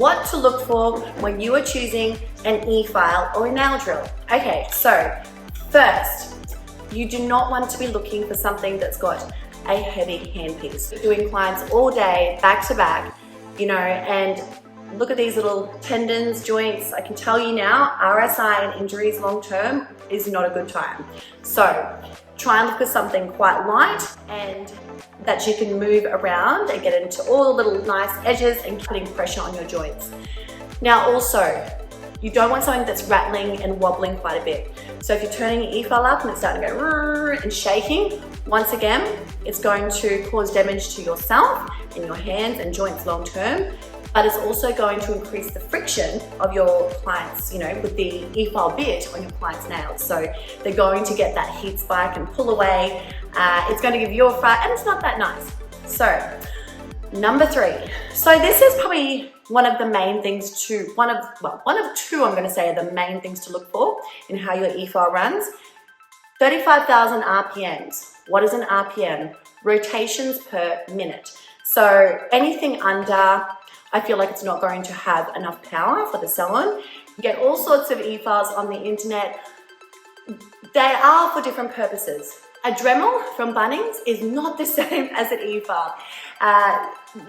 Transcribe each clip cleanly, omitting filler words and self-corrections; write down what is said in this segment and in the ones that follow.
what to look for when you are choosing an e-file or a nail drill. Okay, so first, you do not want to be looking for something that's got a heavy handpiece. We're doing clients all day, back to back, and look at these little tendons, joints. I can tell you now, RSI and injuries long term is not a good time. So try and look for something quite light and that you can move around and get into all the little nice edges and putting pressure on your joints. Now also, you don't want something that's rattling and wobbling quite a bit. So if you're turning your e-file up and it's starting to go and shaking, once again, it's going to cause damage to yourself and your hands and joints long term, but it's also going to increase the friction of your clients, with the e-file bit on your client's nails. So they're going to get that heat spike and pull away. It's going to give you a fright and it's not that nice. So number 3. So this is probably one of the main things one of two I'm going to say are the main things to look for in how your e-file runs. 35,000 RPMs. What is an RPM? Rotations per minute. So anything under, I feel like it's not going to have enough power for the salon. You get all sorts of e-files on the internet. They are for different purposes. A Dremel from Bunnings is not the same as an e-file.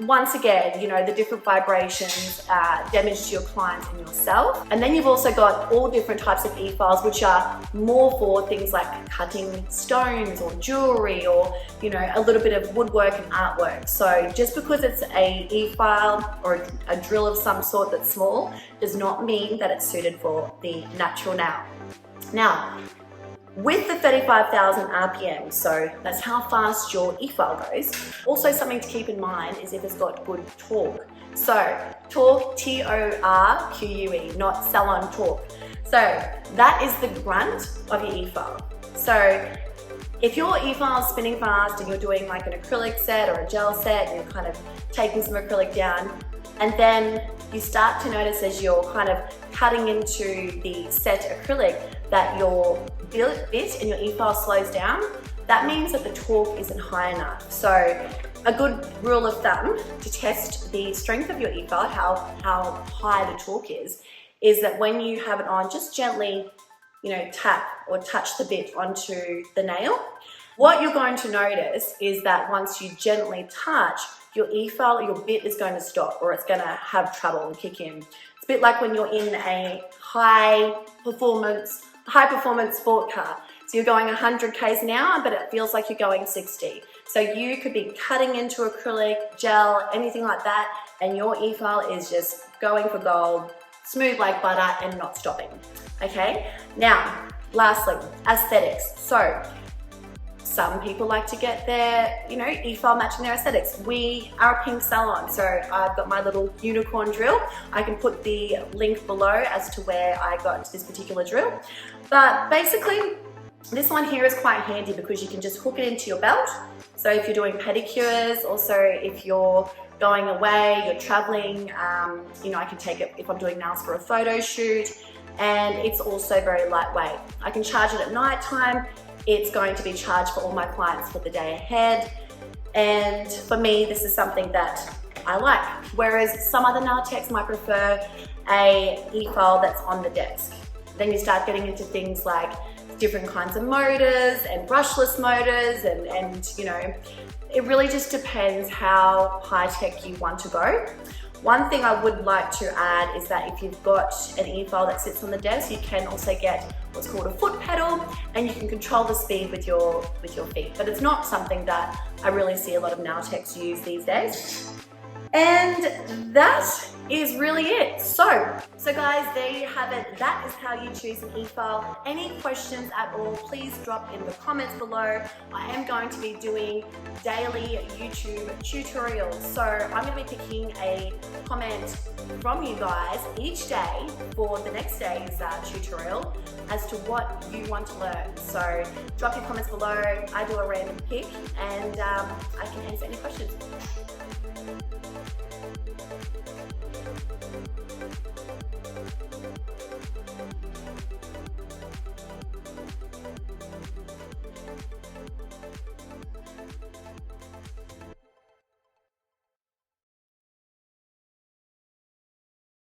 Once again, the different vibrations, damage to your clients and yourself. And then you've also got all different types of e-files which are more for things like cutting stones or jewelry or, a little bit of woodwork and artwork. So just because it's a e-file or a drill of some sort that's small does not mean that it's suited for the natural nail. Now, with the 35,000 RPM, so that's how fast your e-file goes. Also something to keep in mind is if it's got good torque. So torque, T-O-R-Q-U-E, not salon torque. So that is the grunt of your e-file. So if your e-file is spinning fast and you're doing like an acrylic set or a gel set and you're kind of taking some acrylic down, and then you start to notice as you're kind of cutting into the set acrylic that your bit and your e-file slows down, that means that the torque isn't high enough. So a good rule of thumb to test the strength of your e-file, how high the torque is that when you have it on, just gently, tap or touch the bit onto the nail. What you're going to notice is that once you gently touch, your e-file, your bit is going to stop or it's going to have trouble and kick in. It's a bit like when you're in a high performance sport car. So you're going 100 k's an hour, but it feels like you're going 60. So you could be cutting into acrylic, gel, anything like that, and your e-file is just going for gold, smooth like butter and not stopping. Okay? Now, lastly, aesthetics. So some people like to get their, e-file matching their aesthetics. We are a pink salon, so I've got my little unicorn drill. I can put the link below as to where I got this particular drill. But basically, this one here is quite handy because you can just hook it into your belt. So if you're doing pedicures, also if you're going away, you're traveling, I can take it if I'm doing nails for a photo shoot, and it's also very lightweight. I can charge it at night time. It's going to be charged for all my clients for the day ahead. And for me, this is something that I like. Whereas some other nail techs might prefer a e-file that's on the desk. Then you start getting into things like different kinds of motors and brushless motors and it really just depends how high tech you want to go. One thing I would like to add is that if you've got an e-file that sits on the desk, you can also get what's called a foot pedal, and you can control the speed with your feet. But it's not something that I really see a lot of nail techs use these days. And that is really it. So guys, there you have it. That is how you choose an e-file. Any questions at all, please drop in the comments below. I am going to be doing daily YouTube tutorials. So I'm going to be picking a comment from you guys each day for the next day's tutorial as to what you want to learn. So drop your comments below. I do a random pick and I can answer any questions.